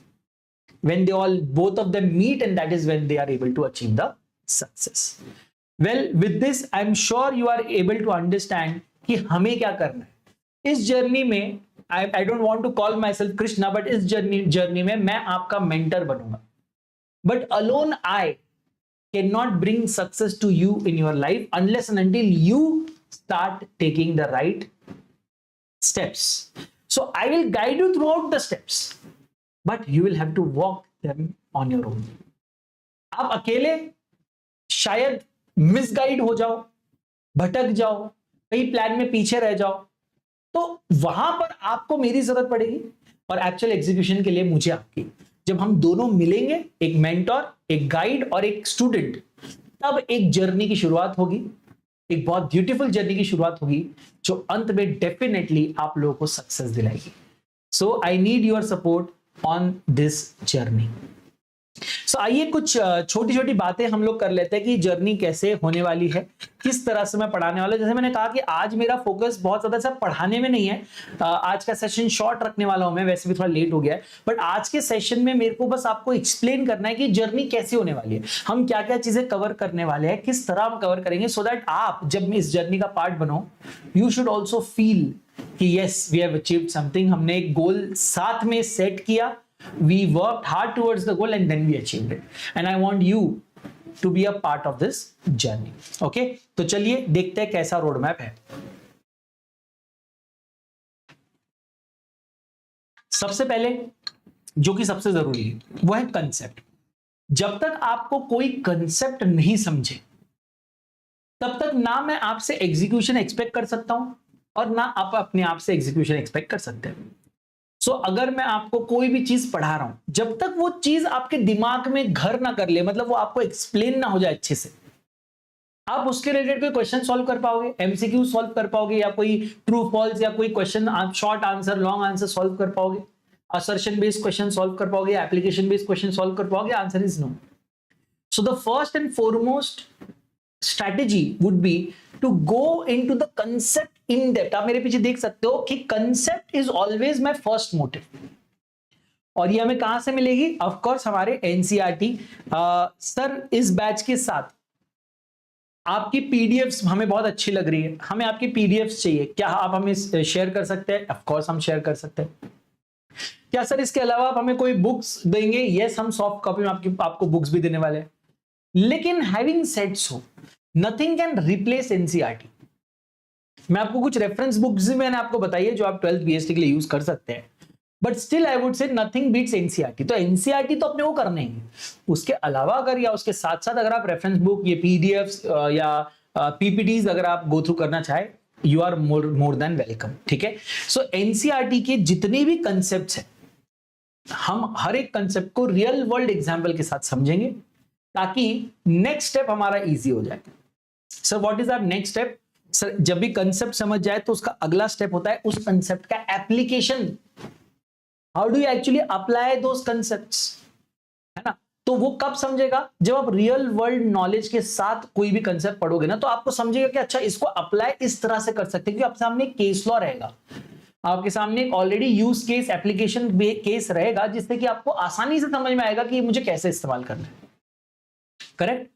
When they all, both of them meet, and that is when they are able to achieve the success। Well, with this I'm sure you are able to understand कि हमें क्या करना है इस जर्नी में। I don't want to call myself Krishna, but इस journey में मैं आपका मेंटर बनूंगा, but alone I cannot bring success to you in your life unless and until you start taking the right steps। So I will guide you throughout the steps, but you will have to walk them on your own। आप अकेले शायद misguide हो जाओ, भटक जाओ, कहीं plan में पीछे रह जाओ, तो वहां पर आपको मेरी जरूरत पड़ेगी और एक्चुअल एग्जीक्यूशन के लिए मुझे आपकी। जब हम दोनों मिलेंगे, एक मेंटोर, एक गाइड और एक स्टूडेंट, तब एक जर्नी की शुरुआत होगी, एक बहुत ब्यूटीफुल जर्नी की शुरुआत होगी जो अंत में डेफिनेटली आप लोगों को सक्सेस दिलाएगी। So I need your support on this journey। So आइए कुछ छोटी छोटी बातें हम लोग कर लेते हैं कि जर्नी कैसे होने वाली है, किस तरह से मैं पढ़ाने वाला। जैसे मैंने कहा कि आज मेरा फोकस बहुत ज्यादा सब पढ़ाने में नहीं है, आज का सेशन शॉर्ट रखने वाला हूं मैं, वैसे भी थोड़ा लेट हो गया है, बट आज के सेशन में मेरे को बस आपको एक्सप्लेन करना है कि जर्नी कैसे होने वाली है, हम क्या क्या चीजें कवर करने वाले हैं, किस तरह हम कवर करेंगे, सो दैट आप जब इस जर्नी का पार्ट बनो, यू शुड ऑल्सो फील कि yes we have achieved something. हमने एक गोल साथ में सेट किया, we worked hard towards the goal and then we achieved it, and I want you to be a part of this journey। okay, तो चलिए देखते हैं कैसा रोड मैप है। सबसे पहले जो कि सबसे जरूरी है वो है कंसेप्ट। जब तक आपको कोई कंसेप्ट नहीं समझे तब तक ना मैं आपसे एग्जीक्यूशन एक्सपेक्ट कर सकता हूं और ना आप अपने आप से एग्जीक्यूशन एक्सपेक्ट कर सकते हैं। सो अगर मैं आपको कोई भी चीज पढ़ा रहा हूं, जब तक वो चीज आपके दिमाग में घर ना कर ले, मतलब वो आपको एक्सप्लेन ना हो जाए अच्छे से, आप उसके रिलेटेड कोई क्वेश्चन सॉल्व कर पाओगे, एमसीक्यू सॉल्व कर पाओगे, या कोई ट्रू फॉल्स या कोई question short answer long answer solve कर पाओगे, असर्शन बेस्ड क्वेश्चन सॉल्व कर पाओगे, एप्लीकेशन बेस्ड क्वेश्चन सॉल्व कर पाओगे? Answer is no. So the first and foremost strategy would be to go into the concept in depth. आप मेरे पीछे देख सकते हो कि concept is always my first motive. और ये हमें कहां से मिलेगी? ऑफ कोर्स हमारे एनसीईआरटी. सर इस बैच के साथ आपकी पीडीएफ्स हमें बहुत अच्छी लग रही है, हमें आपकी पीडीएफ्स चाहिए, क्या आप हमें शेयर कर सकते हैं? ऑफ कोर्स हम शेयर कर सकते हैं. क्या सर इसके अलावा आप हमें कोई बुक्स देंगे? यस, हम सॉफ्ट कॉपी में आपको बुक्स भी देने वाले हैं. लेकिन having said so, nothing can replace NCERT. मैं आपको कुछ रेफरेंस बुक्स भी मैंने आपको बताई है जो आप 12th बीएसटी के लिए यूज कर सकते हैं, but still I would say nothing beats NCERT. तो एनसीईआरटी तो अपने वो करने ही. उसके अलावा अगर या उसके साथ साथ अगर आप रेफरेंस बुक, ये पीडीएफ्स या पीपीटीज अगर आप गो थ्रू करना चाहे, you are more than welcome. ठीक है. सो एनसीईआरटी के जितने भी कंसेप्ट हैं, हम हर एक कंसेप्ट को रियल वर्ल्ड एग्जाम्पल के साथ समझेंगे ताकि नेक्स्ट स्टेप हमारा इजी हो जाए. Sir what is our next step? Sir जब भी कंसेप्ट समझ जाए तो उसका अगला स्टेप होता है उस कंसेप्ट का application. How do you actually apply those concepts, है ना? तो वो कब समझेगा? जब आप रियल वर्ल्ड नॉलेज के साथ कोई भी कंसेप्ट पढ़ोगे ना, तो आपको समझेगा कि अच्छा इसको अप्लाई इस तरह से कर सकते हैं, क्योंकि आपके सामने केस लॉ रहेगा, आपके सामने एक already use case, application case रहेगा, जिससे कि आपको आसानी से समझ में आएगा कि मुझे कैसे इस्तेमाल करना है. करेक्ट.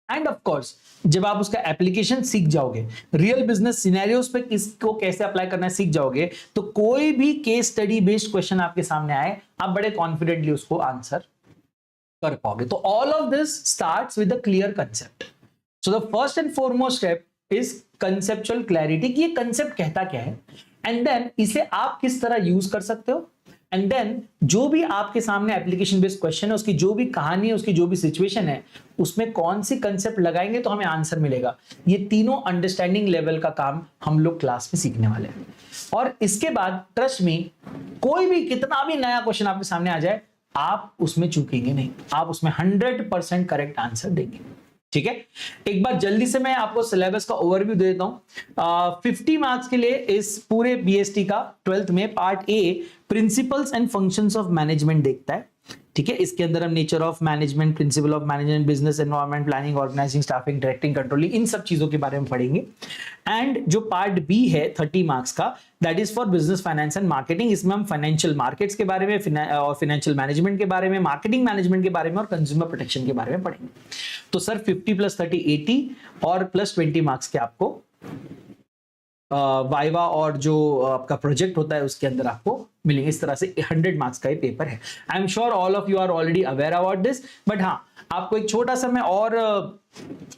एंड ऑफ कोर्स जब आप उसका एप्लीकेशन सीख जाओगे, रियल बिजनेस सिनेरियोस पे इसको कैसे अप्लाई करना है सीख जाओगे, तो कोई भी केस स्टडी बेस्ड क्वेश्चन आपके सामने आए, आप बड़े कॉन्फिडेंटली उसको आंसर कर पाओगे. तो all of this starts with a clear concept. So the first and foremost step is conceptual clarity कि ये कंसेप्ट कहता क्या है, एंड देन इसे आप किस तरह यूज कर सकते हो, एंड देन जो भी आपके सामने एप्लीकेशन बेस्ड क्वेश्चन है, उसकी जो भी कहानी है, उसकी जो भी सिचुएशन है, उसमें कौन सी कंसेप्ट लगाएंगे तो हमें आंसर मिलेगा. ये तीनों अंडरस्टैंडिंग लेवल का काम हम लोग क्लास में सीखने वाले हैं. और इसके बाद ट्रस्ट मी, कोई भी कितना भी नया क्वेश्चन आपके सामने आ जाए, आप उसमें चूकेंगे नहीं, आप उसमें 100% करेक्ट आंसर देंगे. ठीक है. एक बार जल्दी से मैं आपको सिलेबस का ओवरव्यू दे देता हूं. 50 मार्क्स के लिए इस पूरे बीएसटी का 12th में part A principles and functions of management देखता है. ठीक है. इसके अंदर हम nature of management, principle of management, business environment, planning, organising, staffing, directing, controlling, इन सब चीजों के बारे में पढ़ेंगे. एंड जो पार्ट बी है 30 मार्क्स का, that is for business finance and marketing. इसमें हम फाइनेंशियल मार्केट्स के बारे में और फाइनेंशियल मैनेजमेंट के बारे में, मार्केटिंग मैनेजमेंट के बारे में और कंज्यूमर प्रोटेक्शन के बारे में पढ़ेंगे. तो सर 50 + 30 80 और प्लस 20 मार्क्स के आपको वाइवा और जो आपका प्रोजेक्ट होता है उसके अंदर आपको मिलेंगे. इस तरह से 100 मार्क्स का ये पेपर है. I am sure all of you are already aware about this, but हाँ, आपको एक छोटा सा मैं और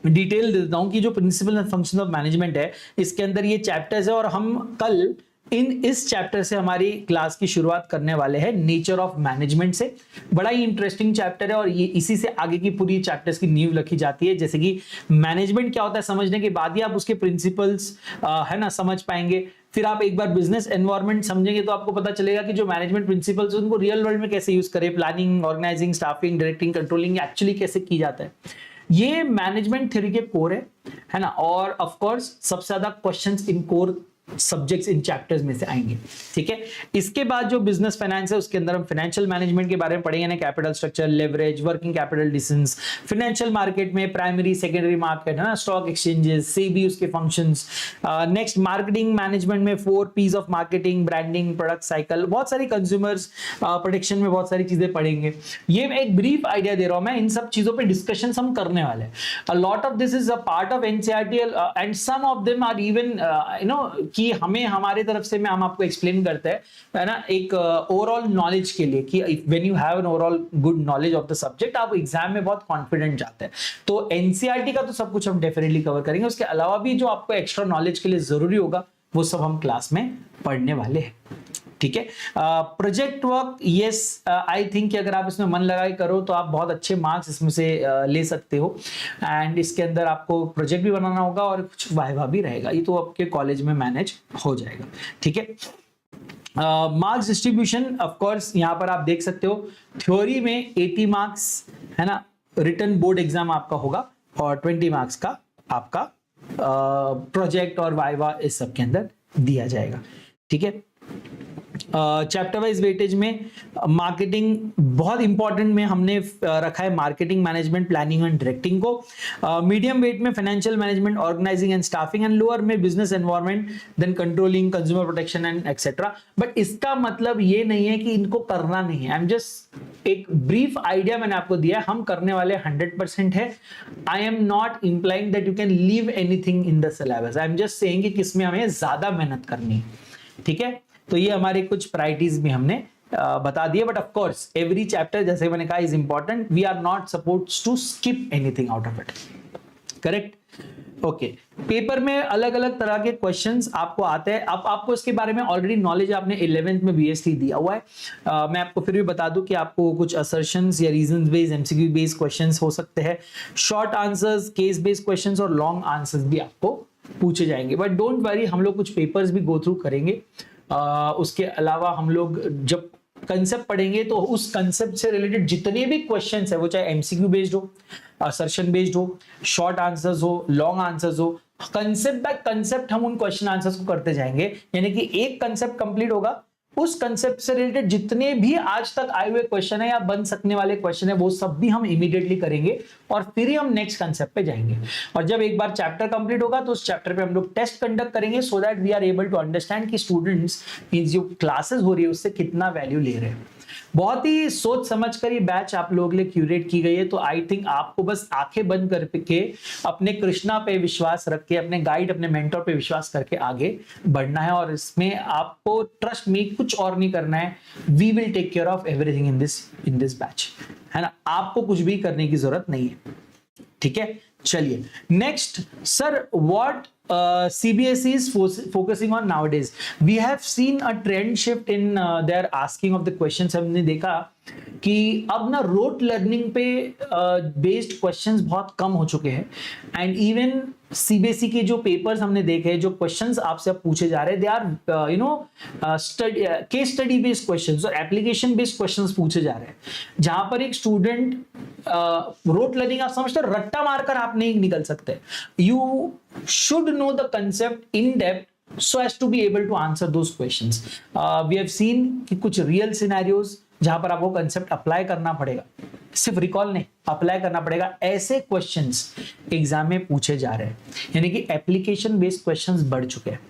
डिटेल दे देता हूं कि जो principle and function of management है, इसके अंदर ये चैप्टर्स है, और हम कल इस चैप्टर से हमारी क्लास की शुरुआत करने वाले हैं, नेचर ऑफ मैनेजमेंट से. बड़ा ही इंटरेस्टिंग चैप्टर है, और ये इसी से आगे की पूरी चैप्टर्स की नींव रखी जाती है. जैसे कि मैनेजमेंट क्या होता है समझने के बाद ही आप उसके प्रिंसिपल्स है ना समझ पाएंगे. फिर आप एक बार बिजनेस एनवायरनमेंट समझेंगे तो आपको पता चलेगा कि जो मैनेजमेंट प्रिंसिपल्स उनको रियल वर्ल्ड में कैसे यूज करें, planning, organising, staffing, directing, controlling actually कैसे की जाता है. ये मैनेजमेंट थ्योरी के कोर है ना. और ऑफ कोर्स सबसे ज्यादा questions in core subjects in chapters में से आएंगे. ठीक है. इसके बाद जो बिजनेस फाइनेंस है उसके अंदर हम फाइनेंशियल मैनेजमेट के बारे में पढ़ेंगे ना, capital structure, leverage, working capital decisions, financial market में प्राइमरी सेकेंडरी मार्केट है ना, स्टॉक एक्सचेंजेस, सेबी उसके फंक्शंस. नेक्स्ट मार्केटिंग मैनेजमेंट में 4 P's of marketing, branding, product cycle, बहुत सारी कंज्यूमर्स प्रोटेक्शन में बहुत सारी चीजें पढ़ेंगे. ये मैं एक ब्रीफ आइडिया दे रहा हूं, मैं इन सब चीजों पे डिस्कशन हम करने वाले हैं. A lot of this is a part of NCERT and some of them are even you know कि हमें हमारे तरफ से हम आपको एक्सप्लेन करते हैं है ना, एक ओवरऑल नॉलेज के लिए कि when you have an overall good knowledge of the subject, आप एग्जाम में बहुत कॉन्फिडेंट जाते हैं. तो एनसीईआरटी का तो सब कुछ हम डेफिनेटली कवर करेंगे. उसके अलावा भी जो आपको एक्स्ट्रा नॉलेज के लिए जरूरी होगा वो सब हम क्लास में पढ़ने वाले हैं. ठीक है. Project work, yes I think कि अगर आप इसमें मन लगा के करो तो आप बहुत अच्छे मार्क्स इसमें से ले सकते हो. एंड इसके अंदर आपको प्रोजेक्ट भी बनाना होगा और कुछ वाइवा भी रहेगा. ये तो आपके कॉलेज में मैनेज हो जाएगा. ठीक है. मार्क्स डिस्ट्रीब्यूशन ऑफ कोर्स यहाँ पर आप देख सकते हो. थ्योरी में 80 मार्क्स है ना, रिटन बोर्ड एग्जाम आपका होगा, और 20 मार्क्स का आपका प्रोजेक्ट और वाइवा इस सब के अंदर दिया जाएगा. ठीक है. चैप्टर वाइज वेटेज में मार्केटिंग बहुत इंपॉर्टेंट में हमने रखा है marketing management planning and directing को, मीडियम वेट में financial management organising and staffing, and lower में business environment then controlling consumer protection and etcetera. But इसका मतलब ये नहीं है कि इनको करना नहीं है, आई एम जस्ट एक ब्रीफ आइडिया मैंने आपको दिया है, हम करने वाले 100% है। I am not implying that you can leave anything in the syllabus, I am just saying कि किसमें हमें ज्यादा मेहनत करनी है, ठीक है। तो ये हमारे कुछ प्रायोरिटीज भी हमने बता दिए, but of course every chapter जैसे मैंने कहा is important, we are not supposed to skip anything out of it, correct. Okay, paper में अलग अलग तरह के क्वेश्चंस आपको आते हैं, अब आपको इसके बारे में ऑलरेडी नॉलेज आपने 11th में बीएसटी दिया हुआ है। मैं आपको फिर भी बता दूं कि आपको कुछ असर्शंस या reasons based MCQ based questions हो सकते हैं, short answers, case based questions और लॉन्ग आंसर्स भी आपको पूछे जाएंगे, बट डोंट वरी, हम लोग कुछ पेपर्स भी गो थ्रू करेंगे। उसके अलावा हम लोग जब कंसेप्ट पढ़ेंगे तो उस कंसेप्ट से रिलेटेड जितने भी क्वेश्चंस है, वो चाहे एमसीक्यू बेस्ड हो, असर्शन बेस्ड हो, शॉर्ट आंसर्स हो, लॉन्ग आंसर्स हो, कंसेप्ट बाय कंसेप्ट हम उन क्वेश्चन आंसर्स को करते जाएंगे। यानी कि एक कंसेप्ट कंप्लीट होगा, उस कंसेप्ट से रिलेटेड जितने भी आज तक आए हुए क्वेश्चन है या बन सकने वाले क्वेश्चन है, वो सब भी हम इमीडिएटली करेंगे और फिर ही हम नेक्स्ट कंसेप्ट पे जाएंगे। और जब एक बार चैप्टर कंप्लीट होगा तो उस चैप्टर पे हम लोग टेस्ट कंडक्ट करेंगे, so that we are able to understand कि स्टूडेंट्स इन जो क्लासेस हो रही है उससे कितना वैल्यू ले रहे हैं। बहुत ही सोच समझ कर ये बैच आप लोगों के लिए क्यूरेट की गई है, तो आई थिंक आपको बस आंखें बंद करके अपने कृष्णा पे विश्वास रख के, अपने गाइड, अपने मेंटर पे विश्वास करके आगे बढ़ना है, और इसमें आपको ट्रस्ट में कुछ और नहीं करना है। We will take care of everything in this batch, है ना, आपको कुछ भी करने की जरूरत नहीं है, ठीक है। चलिए next, sir what CBSE is focusing on nowadays? We have seen a trend shift in their asking of the questions। हमने देखा कि अब ना रोट लर्निंग पे बेस्ड क्वेश्चंस बहुत कम हो चुके हैं, एंड इवन सीबीएसई के जो पेपर्स हमने देखे, जो क्वेश्चंस आपसे अब पूछे जा रहे हैं, they are case study based questions और एप्लीकेशन बेस्ड क्वेश्चंस पूछे जा रहे हैं, जहां पर एक स्टूडेंट रोट लर्निंग आप समझते हो रट्टा मारकर आप नहीं निकल सकते। You should know the concept in depth so as to be able to answer those questions। We have seen कि कुछ real scenarios जहां पर आपको concept apply करना पड़ेगा, सिर्फ रिकॉल नहीं, अप्लाई करना पड़ेगा, ऐसे क्वेश्चंस एग्जाम में पूछे जा रहे हैं। यानी कि एप्लीकेशन बेस्ड क्वेश्चंस बढ़ चुके हैं,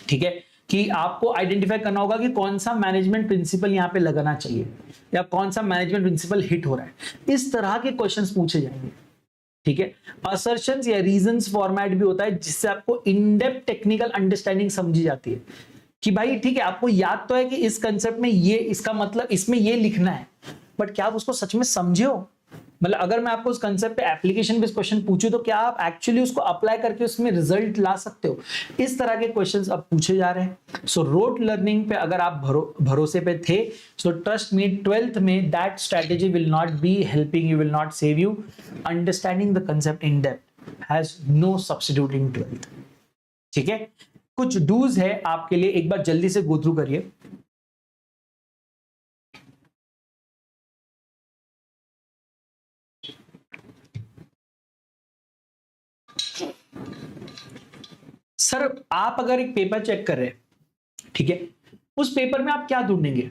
ठीक है, कि आपको आइडेंटिफाई करना होगा कि कौन सा मैनेजमेंट प्रिंसिपल यहाँ पे लगाना चाहिए या कौन सा मैनेजमेंट प्रिंसिपल हिट हो रहा है, इस तरह के क्वेश्चंस पूछे जाएंगे, ठीक है। असर्शंस या रीजंस फॉर्मेट भी होता है, जिससे आपको इन डेप्थ टेक्निकल अंडरस्टैंडिंग समझी जाती है कि भाई ठीक है, आपको याद तो है कि इस कंसेप्ट में ये, इसका मतलब इसमें ये लिखना है, बट क्या आप उसको सच में समझे हो? मतलब अगर मैं आपको उस कंसेप्ट पे एप्लीकेशन बेस्ड क्वेश्चन पूछूं तो क्या आप एक्चुअली उसको अप्लाई करके उसमें रिजल्ट ला सकते हो? इस तरह के क्वेश्चंस अब पूछे जा रहे हैं। सो रोट लर्निंग पे अगर आप भरोसे पे थे, सो ट्रस्ट मी, 12th में that strategy will not be helping you, will not save you. Understanding the concept in depth has no substitute in 12th, ठीक है। कुछ डूज है आपके लिए, एक बार जल्दी से गो थ्रू करिए। सर आप अगर एक पेपर चेक कर रहे हैं, ठीक है, उस पेपर में आप क्या ढूंढेंगे?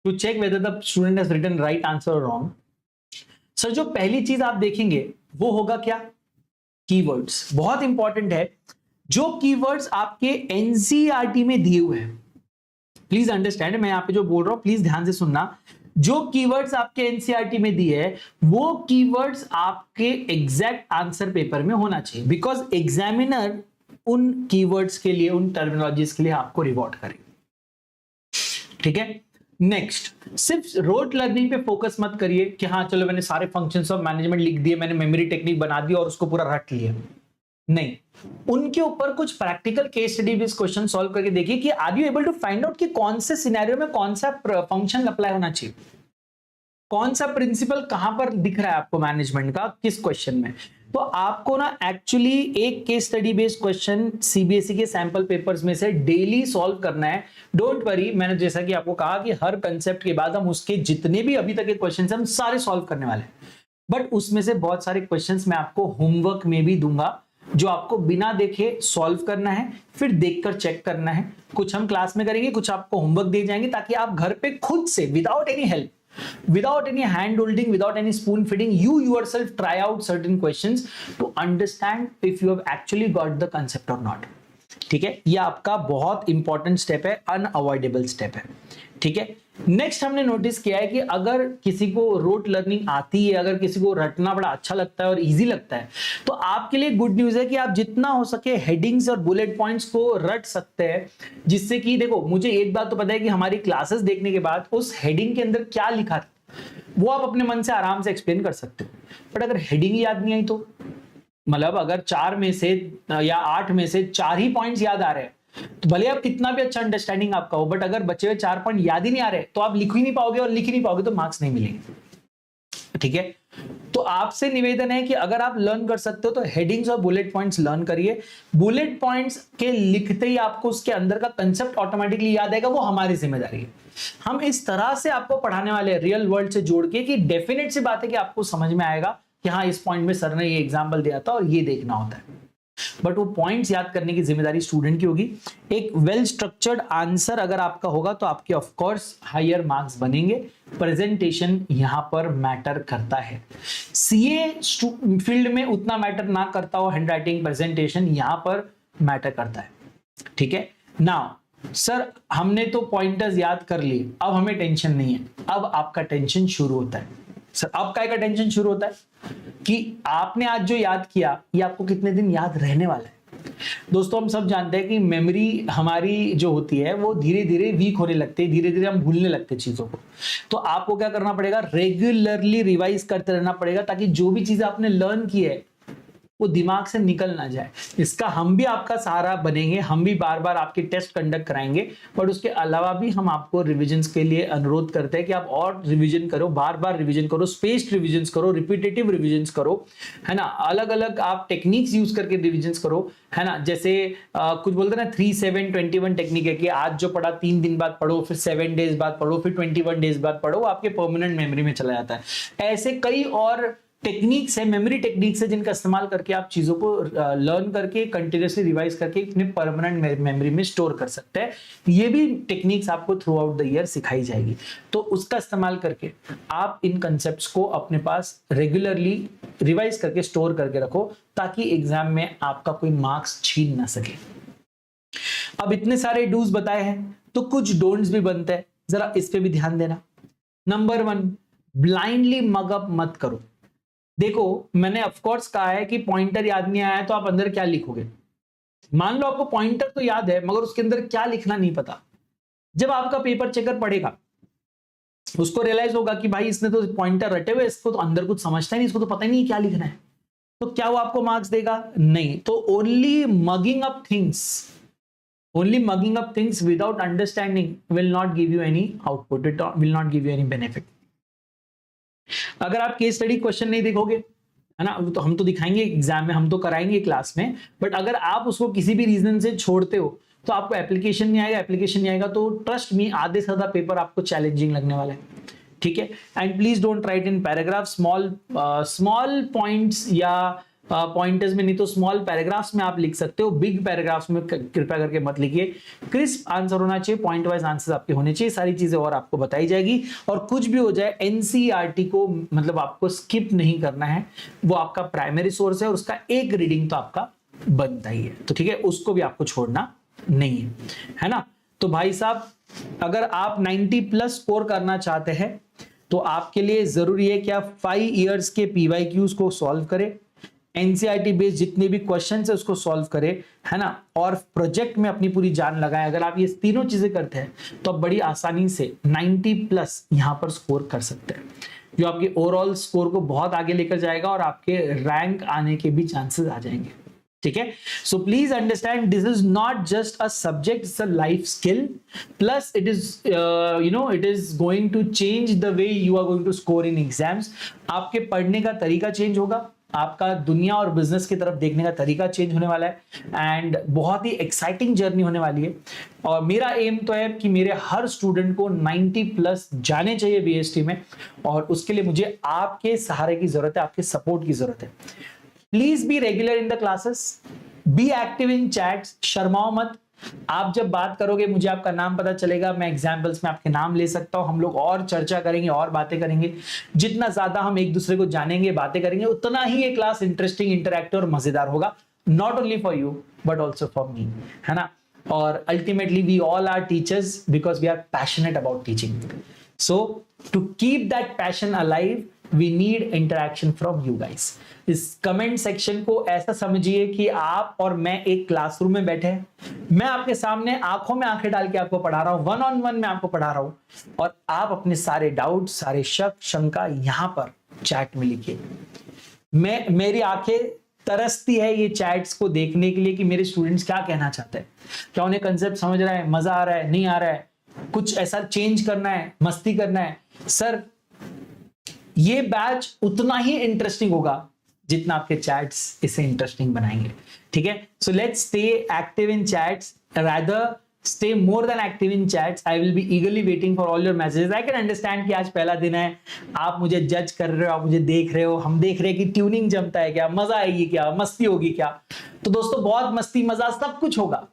To check whether the student has written right answer और रॉन्ग। सर जो पहली चीज आप देखेंगे वो होगा क्या? कीवर्ड्स। बहुत इंपॉर्टेंट है, जो कीवर्ड्स आपके एनसीईआरटी में दिए हुए हैं, प्लीज अंडरस्टैंड, मैं यहां पे जो बोल रहा हूं प्लीज ध्यान से सुनना। जो कीवर्ड्स आपके एनसीईआरटी में दिए हैं, वो कीवर्ड्स आपके एग्जैक्ट आंसर पेपर में होना चाहिए, बिकॉज एग्जामिनर उन कीवर्ड्स के लिए, उन टर्मिनोलॉजीज के लिए आपको रिवॉर्ड करेंगे, ठीक है। नेक्स्ट, सिर्फ रोट लर्निंग पे फोकस मत करिए कि हाँ चलो मैंने सारे फंक्शंस ऑफ मैनेजमेंट लिख दिए, मैंने मेमोरी टेक्निक बना दी और उसको पूरा रट लिया। नहीं, उनके ऊपर कुछ practical case study based question solve करके देखिए कि are you able to find out कि कौन से सिनेरियो में कौन सा फंक्शन अप्लाई होना चाहिए, कौन सा प्रिंसिपल कहां पर दिख रहा है आपको मैनेजमेंट का, किस क्वेश्चन में। तो आपको ना एक्चुअली एक case study based question CBSE के सैंपल पेपर्स में से डेली सॉल्व करना है। डोंट वरी, मैंने जैसा कि आपको कहा कि हर कंसेप्ट के बाद हम उसके जितने भी अभी तक के क्वेश्चंस हम सारे सॉल्व करने वाले हैं, बट उसमें से बहुत सारे क्वेश्चंस मैं आपको होमवर्क में भी दूंगा, जो आपको बिना देखे सॉल्व करना है, फिर देखकर चेक करना है। कुछ हम क्लास में करेंगे, कुछ आपको होमवर्क दे जाएंगे, ताकि आप घर पे खुद से without any help, without any hand holding, without any spoon feeding, you yourself try out certain questions to understand if you have actually got the concept or not. ठीक है, ये आपका बहुत इंपॉर्टेंट स्टेप है, अनअवॉइडेबल स्टेप है। ठीक है, next हमने नोटिस किया है कि अगर किसी को रोट लर्निंग आती है, अगर किसी को रटना बड़ा अच्छा लगता है और इजी लगता है, तो आपके लिए गुड न्यूज है कि आप जितना हो सके हेडिंग्स और बुलेट पॉइंट्स को रट सकते हैं, जिससे कि देखो, मुझे एक बात तो पता है कि हमारी क्लासेस देखने के बाद उस हेडिंग के अंदर क्या लिखा था वो आप अपने मन से आराम से एक्सप्लेन कर सकते हो। बट अगर हेडिंग याद नहीं आई तो, मतलब अगर 4 में से या 8 में से 4 ही पॉइंट्स याद आ रहे हैं, तो भले आप कितना भी अच्छा अंडरस्टैंडिंग आपका हो, बट अगर बचे हुए 4 पॉइंट याद ही नहीं आ रहे तो आप लिख ही नहीं पाओगे, और लिख ही नहीं पाओगे तो मार्क्स नहीं मिलेंगे। ठीक है, तो आपसे निवेदन है कि अगर आप लर्न कर सकते हो तो हेडिंग्स और बुलेट पॉइंट्स लर्न करिए। बुलेट पॉइंट्स के लिखते ही आपको उसके अंदर का कंसेप्ट ऑटोमेटिकली याद आएगा, वो हमारी जिम्मेदारी है। हम इस तरह से आपको पढ़ाने वाले हैं रियल वर्ल्ड से जोड़ के कि डेफिनेट सी बात है कि आपको समझ में आएगा कि हाँ, इस पॉइंट में सर ने ये एग्जाम्पल दिया था और ये देखना होता है। बट वो पॉइंट्स याद करने की जिम्मेदारी स्टूडेंट की होगी। एक वेल स्ट्रक्चर्ड आंसर अगर आपका होगा तो आपके ऑफ कोर्स हायर मार्क्स बनेंगे। प्रेजेंटेशन यहां पर मैटर करता है। सीए फील्ड में उतना मैटर ना करता हो हैंडराइटिंग, प्रेजेंटेशन यहां पर मैटर करता है। ठीक है, नाउ सर हमने तो पॉइंटर्स याद कर लिए, अब हमें टेंशन नहीं है। अब आपका टेंशन शुरू होता है। सर अब क्या का टेंशन शुरू होता है कि आपने आज जो याद किया ये आपको कितने दिन याद रहने वाला है। दोस्तों हम सब जानते हैं कि मेमोरी हमारी जो होती है वो धीरे धीरे वीक होने लगती है, धीरे धीरे हम भूलने लगते हैं चीजों को। तो आपको क्या करना पड़ेगा, रेगुलरली रिवाइज करते रहना पड़ेगा, ताकि जो भी चीजें आपने लर्न की है वो दिमाग से निकल ना जाए। इसका हम भी आपका सहारा बनेंगे, हम भी बार बार आपके टेस्ट कंडक्ट कराएंगे, बट उसके अलावा भी हम आपको रिविजन्स के लिए अनुरोध करते हैं कि आप और रिवीजन करो, बार बार रिवीजन करो, स्पेस्ड रिवीजन्स करो, रिपीटेटिव रिवीजन्स करो, है ना। अलग अलग आप टेक्निक्स यूज करके रिवीजन्स करो, है ना। जैसे कुछ बोलते हैं ना 3-7-21 टेक्निक है कि आज जो पढ़ा 3 दिन बाद पढ़ो, फिर 7 डेज बाद पढ़ो, फिर 21 डेज बाद पढ़ो, आपके परमानेंट मेमोरी में चला जाता है। ऐसे कई और टेक्निक्स है, मेमोरी टेक्निक्स है, जिनका इस्तेमाल करके आप चीजों को लर्न करके कंटिन्यूअसली रिवाइज करके अपने परमानेंट मेमोरी में स्टोर कर सकते हैं। ये भी टेक्निक्स आपको थ्रू आउट द ईयर सिखाई जाएगी, तो उसका इस्तेमाल करके आप इन कंसेप्ट्स को अपने पास रेगुलरली रिवाइज करके स्टोर करके रखो, ताकि एग्जाम में आपका कोई मार्क्स छीन ना सके। अब इतने सारे डूज बताए हैं तो कुछ डोंट्स भी बनते हैं, जरा इस पे भी ध्यान देना। नंबर 1, ब्लाइंडली मग अप मत करो। देखो मैंने ऑफ कोर्स कहा है कि पॉइंटर याद नहीं आया तो आप अंदर क्या लिखोगे। मान लो आपको पॉइंटर तो याद है मगर उसके अंदर क्या लिखना नहीं पता। जब आपका पेपर चेकर पढ़ेगा उसको रियलाइज होगा कि भाई इसने तो पॉइंटर रटे हुए, इसको तो अंदर कुछ समझता ही नहीं, इसको तो पता ही नहीं क्या लिखना है, तो क्या वो आपको मार्क्स देगा? नहीं। तो only mugging up things without understanding will not give you any output, it will not give you any benefit. अगर आप केस स्टडी क्वेश्चन नहीं देखोगे, है ना, तो हम तो दिखाएंगे एग्जाम में, हम तो कराएंगे क्लास में, बट अगर आप उसको किसी भी रीजन से छोड़ते हो तो आपको एप्लीकेशन नहीं आएगा, तो ट्रस्ट मी आधे से ज्यादा पेपर आपको चैलेंजिंग लगने वाला है। ठीक है, and please don't write in paragraph, small points या पॉइंटर्स में, नहीं तो स्मॉल पैराग्राफ्स में आप लिख सकते हो, बिग पैराग्राफ्स में कृपया करके मत लिखिए। क्रिस्प आंसर होना चाहिए, पॉइंट वाइज आंसर आपके होने चाहिए, सारी चीजें और आपको बताई जाएगी। और कुछ भी हो जाए एनसीईआरटी को मतलब आपको स्किप नहीं करना है, वो आपका प्राइमरी सोर्स है और उसका एक रीडिंग तो आपका बनता ही है, तो ठीक है, उसको भी आपको छोड़ना नहीं है ना। तो भाई साहब अगर आप 90+ स्कोर करना चाहते हैं तो आपके लिए जरूरी है कि आप 5 इयर्स के PYQs को सॉल्व करें, एनसीईआरटी बेस्ड जितने भी क्वेश्चन है उसको सॉल्व करें, है ना, और प्रोजेक्ट में अपनी पूरी जान लगाएं। अगर आप ये तीनों चीजें करते हैं तो आप बड़ी आसानी से 90+ यहां पर स्कोर कर सकते हैं, जो आपके ओवरऑल स्कोर को बहुत आगे लेकर जाएगा और आपके रैंक आने के भी चांसेस आ जाएंगे। ठीक है, so please understand this is not just a subject, it's a life skill, plus it is it is going to change the way you are going to score in exams. आपके पढ़ने का तरीका change होगा, आपका दुनिया और business की तरफ देखने का तरीका चेंज होने वाला है, एंड बहुत ही एक्साइटिंग जर्नी होने वाली है। और मेरा एम तो है कि मेरे हर स्टूडेंट को 90+ जाने चाहिए बीएसटी में, और उसके लिए मुझे आपके सहारे की जरूरत है, आपके सपोर्ट की जरूरत है। Please be regular in the classes, be active in chats, शर्माओ मत। आप जब बात करोगे मुझे आपका नाम पता चलेगा, मैं एग्जाम्पल्स में आपके नाम ले सकता हूं, हम लोग और चर्चा करेंगे और बातें करेंगे। जितना ज्यादा हम एक दूसरे को जानेंगे, बातें करेंगे, उतना ही ये क्लास इंटरेस्टिंग, इंटरैक्टिव और मजेदार होगा, not only for you but also for me, है ना। और ultimately we all are teachers because we are passionate about teaching. So to keep that passion alive we need interaction from you guys. इस comment section को ऐसा समझिए कि आप और मैं एक क्लासरूम में बैठे हैं, मैं आपके सामने आंखों में आंखें डाल के आपको पढ़ा रहा हूं, वन ऑन वन में आपको पढ़ा रहा हूं, और आप अपने सारे डाउट, सारे शक, शंका यहां पर चैट में लिखिए। मेरी आंखें तरसती है ये चैट्स को देखने के लिए कि मेरे स्टूडेंट्स क्या कहना चाहते हैं, क्या उन्हें कंसेप्ट समझ रहा है, मजा आ रहा है, नहीं आ रहा है, कुछ ऐसा चेंज करना है, मस्ती करना है। सर ये बैच उतना ही इंटरेस्टिंग होगा जितना आपके चैट्स इसे इंटरेस्टिंग बनाएंगे, ठीक है। So let's stay active in chats, rather stay more than active in chats. I will be eagerly waiting for all your messages. I can understand कि आज पहला दिन है, आप मुझे जज कर रहे हो, आप मुझे देख रहे हो, हम देख रहे हैं कि ट्यूनिंग जमता है क्या, मजा आएगी क्या, मस्ती होगी क्या। तो दोस्तों बहुत मस्ती, मजा सब कुछ होगा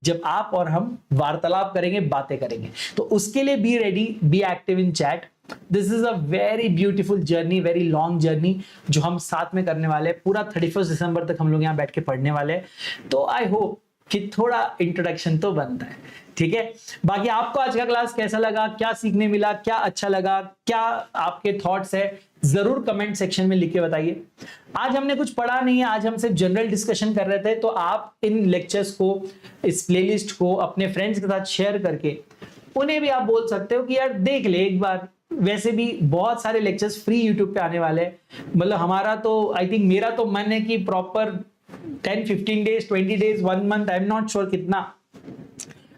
जब आप और हम वार्तालाप करेंगे, बातें करेंगे। तो उसके लिए be ready, B active in chat. This is a very beautiful journey, very long journey जो हम साथ में करने वाले हैं। पूरा 31 दिसंबर तक हम लोग यहाँ बैठ के पढ़ने वाले हैं। तो आई होप कि थोड़ा इंट्रोडक्शन तो बनता है, ठीक है। बाकी आपको आज का क्लास कैसा लगा, क्या सीखने मिला, क्या अच्छा लगा, क्या आपके थॉट्स है, जरूर कमेंट सेक्शन में लिख के बताइए। आज हमने कुछ पढ़ा नहीं है, आज हम सिर्फ जनरल डिस्कशन कर रहे थे। तो आप इन लेक्चर्स को, इस प्लेलिस्ट को अपने फ्रेंड्स के साथ शेयर करके उन्हें भी आप बोल सकते हो कि यार देख ले एक बार। वैसे भी बहुत सारे लेक्चर्स फ्री यूट्यूब पे आने वाले हैं। मतलब हमारा तो आई थिंक, मेरा तो मन है कि proper 10-15 days, 20 days, 1 month, I am not sure कितना,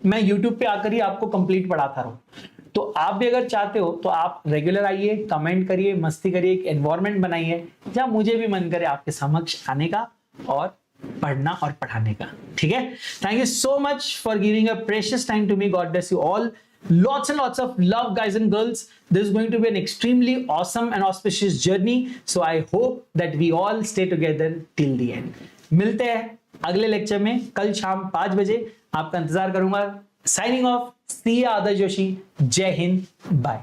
मैं YouTube पे आकर ही आपको कंप्लीट पढ़ाता रहूं। तो आप भी अगर चाहते हो तो आप रेगुलर आइए, कमेंट करिए, मस्ती करिए, एक एनवायरनमेंट बनाइए जहां मुझे भी मन करे आपके समक्ष आने का और पढ़ना और पढ़ाने का, ठीक है। Thank you so much for giving a precious time to me. God bless you all. Lots and lots of love, guys and girls. This is going to be an extremely awesome and auspicious journey. So I hope that we all stay together till the end. मिलते हैं अगले lecture में कल शाम 5 बजे, आपका इंतजार करूंगा। साइनिंग ऑफ, सी आदर जोशी, जय हिंद, बाय।